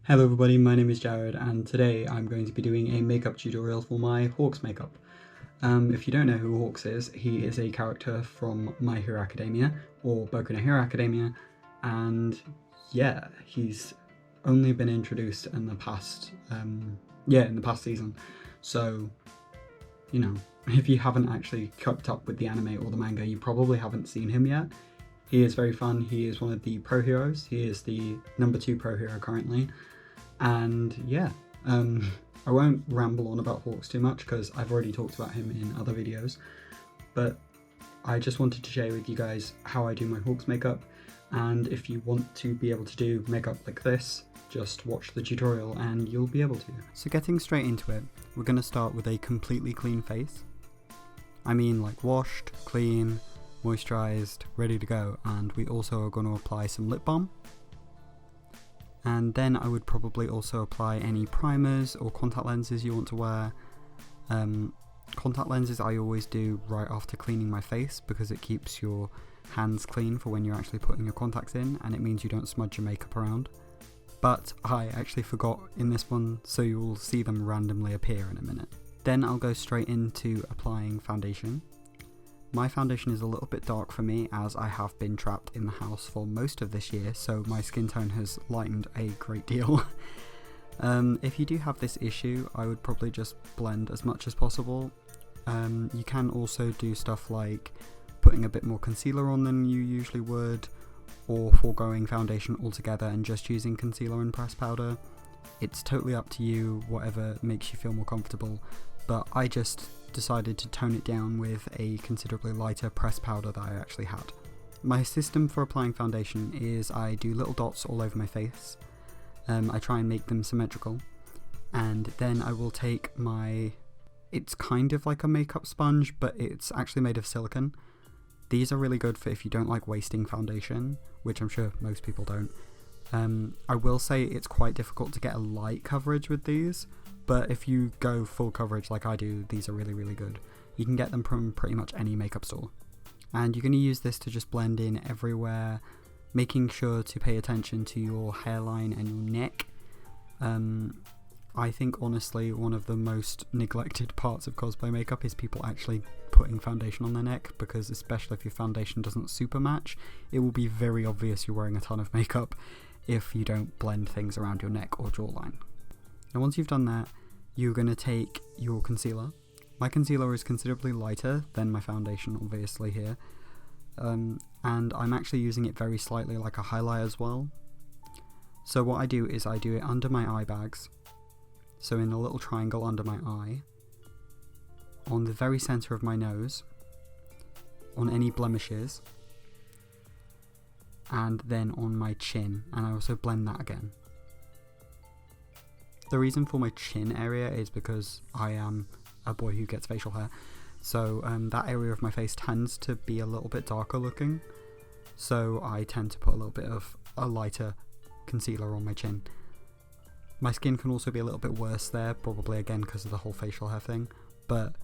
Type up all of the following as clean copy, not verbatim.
Hello everybody, my name is Jared and today I'm going to be doing a makeup tutorial for my HAWKS makeup. If you don't know who HAWKS is, he is a character from My Hero Academia, or Boku no Hero Academia, and yeah, he's only been introduced in the past, season, so, you know, if you haven't actually kept up with the anime or the manga, you probably haven't seen him yet. He is very fun, he is one of the pro heroes, he is the number 2 pro hero currently. And yeah, I won't ramble on about HAWKS too much because I've already talked about him in other videos, but I just wanted to share with you guys how I do my HAWKS makeup, and if you want to be able to do makeup like this, just watch the tutorial and you'll be able to. So getting straight into it, we're going to start with a completely clean face. I mean like washed, clean, moisturised, ready to go, and we also are going to apply some lip balm. And then I would probably also apply any primers or contact lenses you want to wear. Contact lenses I always do right after cleaning my face because it keeps your hands clean for when you're actually putting your contacts in, and it means you don't smudge your makeup around. But I actually forgot in this one, so you'll see them randomly appear in a minute. Then I'll go straight into applying foundation. My foundation is a little bit dark for me as I have been trapped in the house for most of this year, so my skin tone has lightened a great deal. If you do have this issue, I would probably just blend as much as possible. You can also do stuff like putting a bit more concealer on than you usually would, or foregoing foundation altogether and just using concealer and pressed powder. It's totally up to you, whatever makes you feel more comfortable, but I just decided to tone it down with a considerably lighter pressed powder that I actually had. My system for applying foundation is I do little dots all over my face. I try and make them symmetrical, and then I will take it's kind of like a makeup sponge, but it's actually made of silicone. These are really good for if you don't like wasting foundation, which I'm sure most people don't. I will say it's quite difficult to get a light coverage with these, but if you go full coverage like I do, these are really, really good. You can get them from pretty much any makeup store. And you're going to use this to just blend in everywhere, making sure to pay attention to your hairline and your neck. I think honestly one of the most neglected parts of cosplay makeup is people actually putting foundation on their neck, because especially if your foundation doesn't super match, it will be very obvious you're wearing a ton of makeup if you don't blend things around your neck or jawline. Now once you've done that, you're going to take your concealer. My concealer is considerably lighter than my foundation obviously here, and I'm actually using it very slightly like a highlight as well. So what I do is I do it under my eye bags, so in a little triangle under my eye, on the very centre of my nose, on any blemishes, and then on my chin, and I also blend that again. The reason for my chin area is because I am a boy who gets facial hair, so that area of my face tends to be a little bit darker looking, so I tend to put a little bit of a lighter concealer on my chin. My skin can also be a little bit worse there, probably again because of the whole facial hair thing, but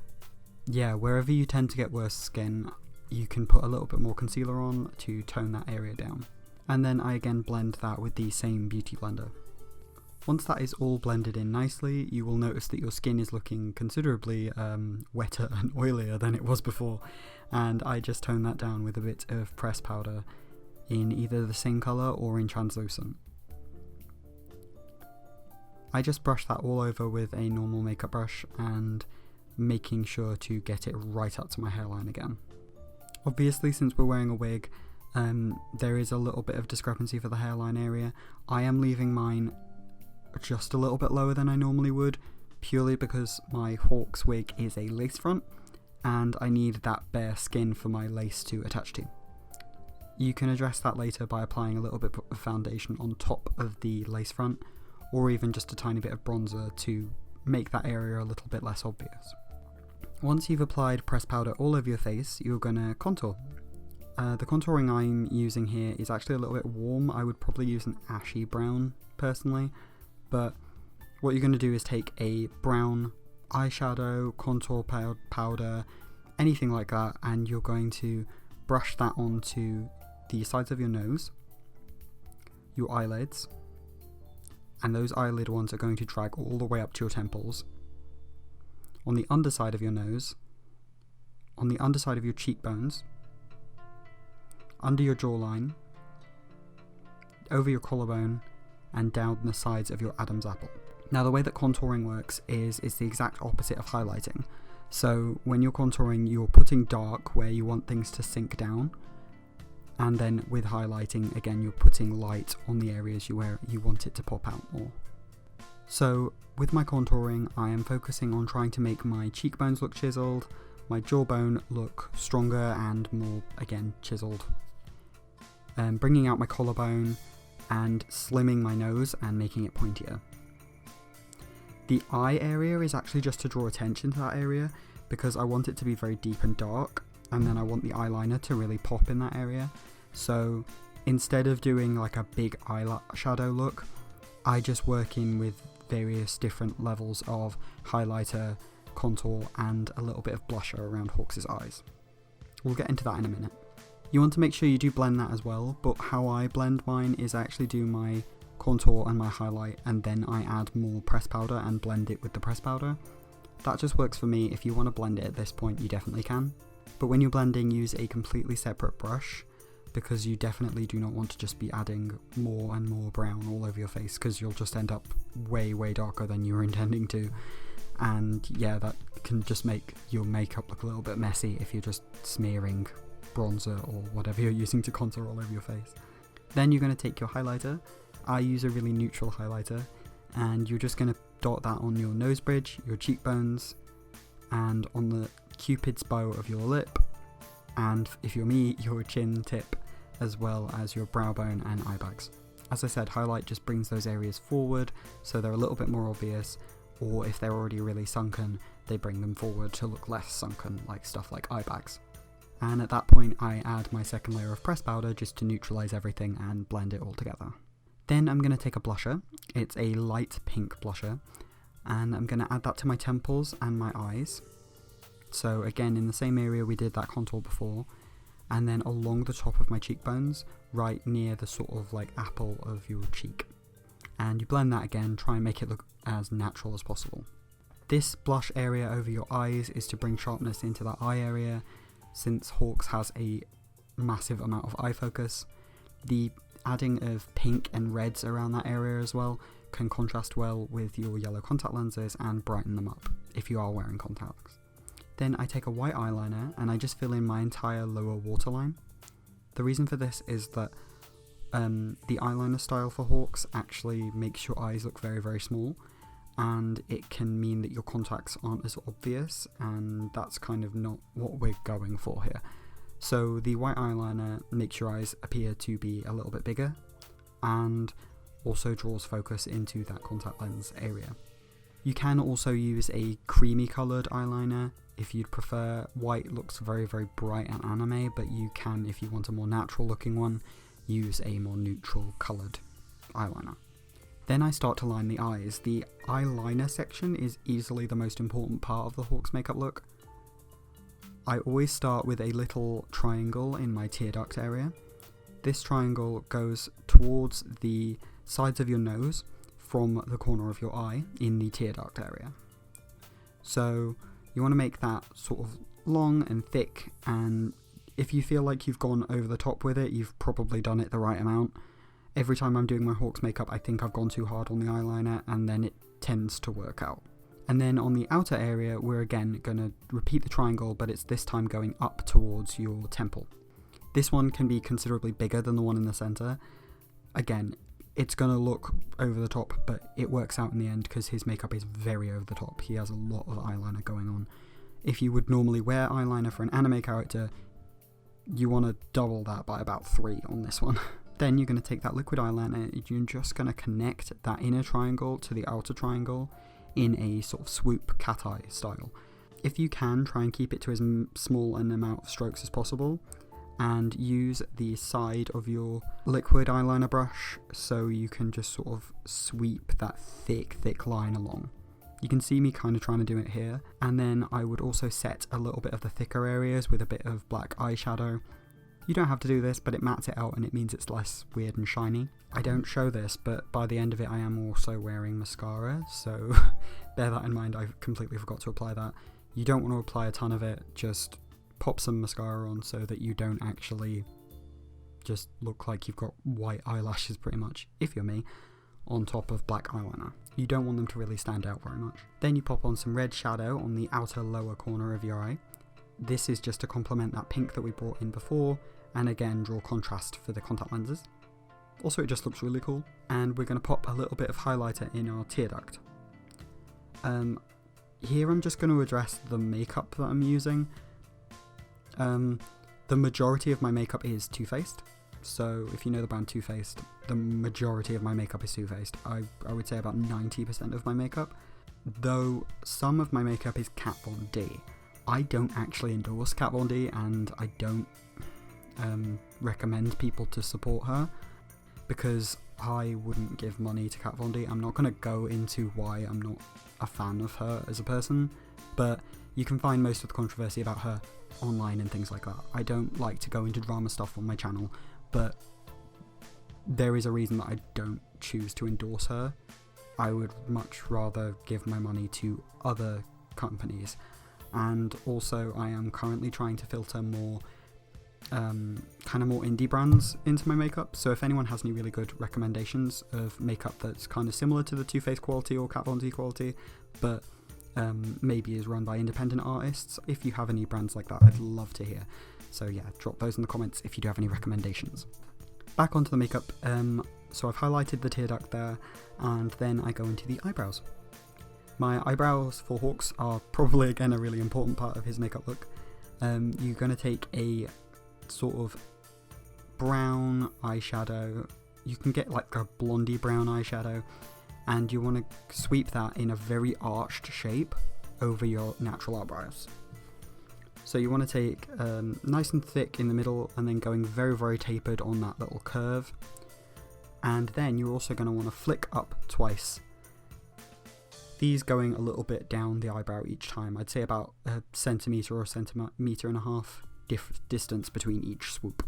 yeah, wherever you tend to get worse skin, you can put a little bit more concealer on to tone that area down. And then I again blend that with the same beauty blender. Once that is all blended in nicely, you will notice that your skin is looking considerably wetter and oilier than it was before, and I just tone that down with a bit of pressed powder in either the same colour or in translucent. I just brush that all over with a normal makeup brush and making sure to get it right up to my hairline again. Obviously, since we're wearing a wig, there is a little bit of discrepancy for the hairline area. I am leaving mine just a little bit lower than I normally would, purely because my HAWKS wig is a lace front and I need that bare skin for my lace to attach to. You can address that later by applying a little bit of foundation on top of the lace front, or even just a tiny bit of bronzer to make that area a little bit less obvious. Once you've applied pressed powder all over your face, you're going to contour. The contouring I'm using here is actually a little bit warm. I would probably use an ashy brown personally, but what you're going to do is take a brown eyeshadow, contour powder, anything like that, and you're going to brush that onto the sides of your nose, your eyelids, and those eyelid ones are going to drag all the way up to your temples, on the underside of your nose, on the underside of your cheekbones, under your jawline, over your collarbone, and down the sides of your Adam's apple. Now the way that contouring works is it's the exact opposite of highlighting. So when you're contouring, you're putting dark where you want things to sink down, and then with highlighting, again, you're putting light on the areas where you want it to pop out more. So with my contouring, I am focusing on trying to make my cheekbones look chiseled, my jawbone look stronger and more, again, chiseled. Bringing out my collarbone and slimming my nose and making it pointier. The eye area is actually just to draw attention to that area because I want it to be very deep and dark, and then I want the eyeliner to really pop in that area. So instead of doing like a big eyeshadow look, I just work in with various different levels of highlighter, contour, and a little bit of blusher around Hawks' eyes. We'll get into that in a minute. You want to make sure you do blend that as well, but how I blend mine is I actually do my contour and my highlight, and then I add more pressed powder and blend it with the pressed powder. That just works for me. If you want to blend it at this point, you definitely can. But when you're blending, use a completely separate brush, because you definitely do not want to just be adding more and more brown all over your face, because you'll just end up way darker than you were intending to. And yeah, that can just make your makeup look a little bit messy if you're just smearing bronzer or whatever you're using to contour all over your face. Then you're going to take your highlighter. I use a really neutral highlighter, and you're just going to dot that on your nose bridge, your cheekbones, and on the cupid's bow of your lip, and if you're me, your chin tip, as well as your brow bone and eye bags. As I said, highlight just brings those areas forward so they're a little bit more obvious, or if they're already really sunken, they bring them forward to look less sunken, like stuff like eye bags. And at that point I add my second layer of pressed powder just to neutralize everything and blend it all together. Then I'm going to take a blusher. It's a light pink blusher, and I'm going to add that to my temples and my eyes. So again, in the same area we did that contour before, and then along the top of my cheekbones, right near the sort of like apple of your cheek. And you blend that again, try and make it look as natural as possible. This blush area over your eyes is to bring sharpness into that eye area, since Hawks has a massive amount of eye focus. The adding of pink and reds around that area as well can contrast well with your yellow contact lenses and brighten them up if you are wearing contacts. Then I take a white eyeliner and I just fill in my entire lower waterline. The reason for this is that the eyeliner style for Hawks actually makes your eyes look very small, and it can mean that your contacts aren't as obvious, and that's kind of not what we're going for here. So the white eyeliner makes your eyes appear to be a little bit bigger, and also draws focus into that contact lens area. You can also use a creamy coloured eyeliner if you'd prefer. White looks very bright and anime, but you can, if you want a more natural looking one, use a more neutral coloured eyeliner. Then I start to line the eyes. The eyeliner section is easily the most important part of the Hawks makeup look. I always start with a little triangle in my tear duct area. This triangle goes towards the sides of your nose from the corner of your eye in the tear duct area. So you want to make that sort of long and thick, and if you feel like you've gone over the top with it, you've probably done it the right amount. Every time I'm doing my Hawks makeup, I think I've gone too hard on the eyeliner, and then it tends to work out. And then on the outer area, we're again going to repeat the triangle, but it's this time going up towards your temple. This one can be considerably bigger than the one in the center. Again, it's going to look over the top, but it works out in the end because his makeup is very over the top. He has a lot of eyeliner going on. If you would normally wear eyeliner for an anime character, you want to double that by about 3 on this one. Then you're going to take that liquid eyeliner, you're just going to connect that inner triangle to the outer triangle in a sort of swoop cat eye style. If you can, try and keep it to as small an amount of strokes as possible, and use the side of your liquid eyeliner brush so you can just sort of sweep that thick line along. You can see me kind of trying to do it here, and then I would also set a little bit of the thicker areas with a bit of black eyeshadow You don't have to do this, but it mats it out and it means it's less weird and shiny. I don't show this, but by the end of it I am also wearing mascara, so bear that in mind. I completely forgot to apply that. You don't want to apply a ton of it, just pop some mascara on so that you don't actually just look like you've got white eyelashes pretty much, if you're me, on top of black eyeliner. You don't want them to really stand out very much. Then you pop on some red shadow on the outer lower corner of your eye. This is just to complement that pink that we brought in before, and again draw contrast for the contact lenses. Also, it just looks really cool. And we're going to pop a little bit of highlighter in our tear duct. Here I'm just going to address the makeup that I'm using. The majority of my makeup is Too Faced. So if you know the brand Too Faced, the majority of my makeup is Too Faced. I would say about 90% of my makeup. Though some of my makeup is Kat Von D. I don't actually endorse Kat Von D, and I don't recommend people to support her because I wouldn't give money to Kat Von D. I'm not going to go into why I'm not a fan of her as a person, but you can find most of the controversy about her online and things like that. I don't like to go into drama stuff on my channel, but there is a reason that I don't choose to endorse her. I would much rather give my money to other companies, and also I am currently trying to filter more kind of more indie brands into my makeup. So if anyone has any really good recommendations of makeup that's kind of similar to the Too Faced quality or Kat Von D quality, but maybe is run by independent artists, if you have any brands like that, I'd love to hear. So yeah, drop those in the comments if you do have any recommendations. Back onto the makeup. So I've highlighted the tear duct there, and then I go into the eyebrows. My eyebrows for HAWKS are probably again a really important part of his makeup look. You're going to take a sort of brown eyeshadow. You can get like a blondie brown eyeshadow, and you want to sweep that in a very arched shape over your natural eyebrows. So you want to take nice and thick in the middle, and then going very, very tapered on that little curve. And then you're also going to want to flick up twice. These going a little bit down the eyebrow each time. I'd say about a centimetre or a centimetre and a half distance between each swoop.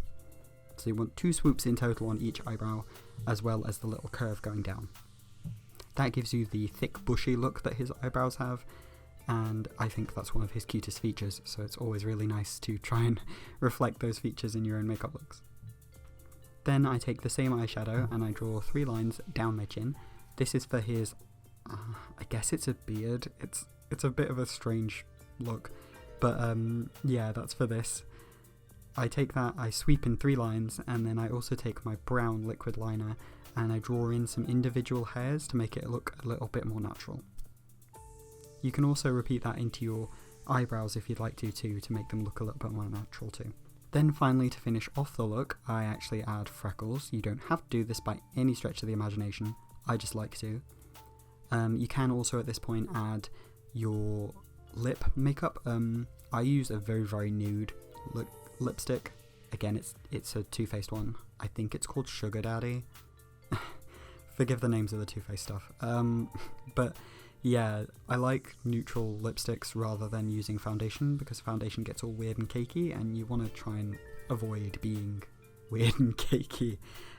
So you want 2 swoops in total on each eyebrow, as well as the little curve going down. That gives you the thick bushy look that his eyebrows have, and I think that's one of his cutest features, so it's always really nice to try and reflect those features in your own makeup looks. Then I take the same eyeshadow and I draw 3 lines down my chin. This is for his, I guess it's a beard. It's a bit of a strange look, but yeah, that's for this. I take that, I sweep in 3 lines, and then I also take my brown liquid liner and I draw in some individual hairs to make it look a little bit more natural. You can also repeat that into your eyebrows if you'd like to too, to make them look a little bit more natural too. Then finally, to finish off the look, I actually add freckles. You don't have to do this by any stretch of the imagination, I just like to. You can also at this point add your lip makeup. I use a very, very nude lipstick. Again, it's a Too Faced one. I think it's called Sugar Daddy. Forgive the names of the Too Faced stuff. But yeah, I like neutral lipsticks rather than using foundation, because foundation gets all weird and cakey, and you want to try and avoid being weird and cakey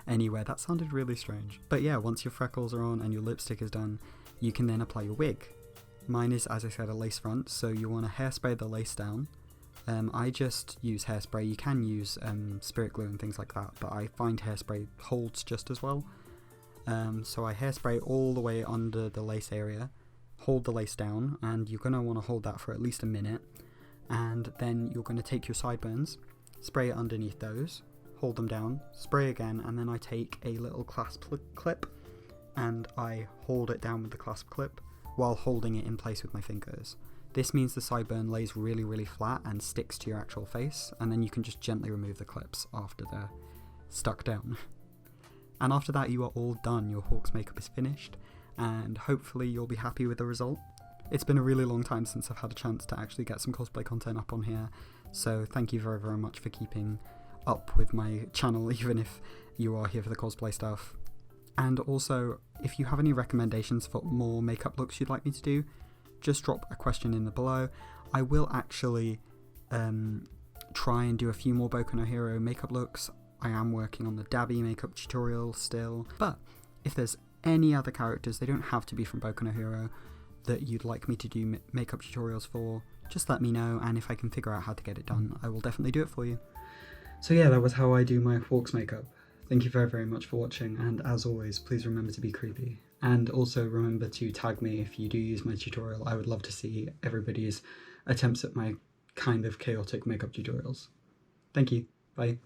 anywhere. That sounded really strange. But yeah, once your freckles are on and your lipstick is done, you can then apply your wig. Mine is, as I said, a lace front, so you want to hairspray the lace down. I just use hairspray. You can use spirit glue and things like that, but I find hairspray holds just as well. So I hairspray all the way under the lace area, hold the lace down, and you're going to want to hold that for at least a minute, and then you're going to take your sideburns, spray it underneath those, hold them down, spray again, and then I take a little clasp clip and I hold it down with the clasp clip while holding it in place with my fingers. This means the sideburn lays really, really flat and sticks to your actual face, and then you can just gently remove the clips after they're stuck down. And after that, you are all done. Your HAWKS makeup is finished, and hopefully you'll be happy with the result. It's been a really long time since I've had a chance to actually get some cosplay content up on here, so thank you very, very much for keeping up with my channel, even if you are here for the cosplay stuff. And also, if you have any recommendations for more makeup looks you'd like me to do, just drop a question in the below. I will actually try and do a few more Boku no Hero makeup looks. I am working on the Dabi makeup tutorial still, but if there's any other characters, they don't have to be from Boku no Hero, that you'd like me to do makeup tutorials for, just let me know, and if I can figure out how to get it done, I will definitely do it for you. So yeah, that was how I do my HAWKS makeup. Thank you very, very much for watching, and as always, please remember to be creepy. And also remember to tag me if you do use my tutorial. I would love to see everybody's attempts at my kind of chaotic makeup tutorials. Thank you. Bye.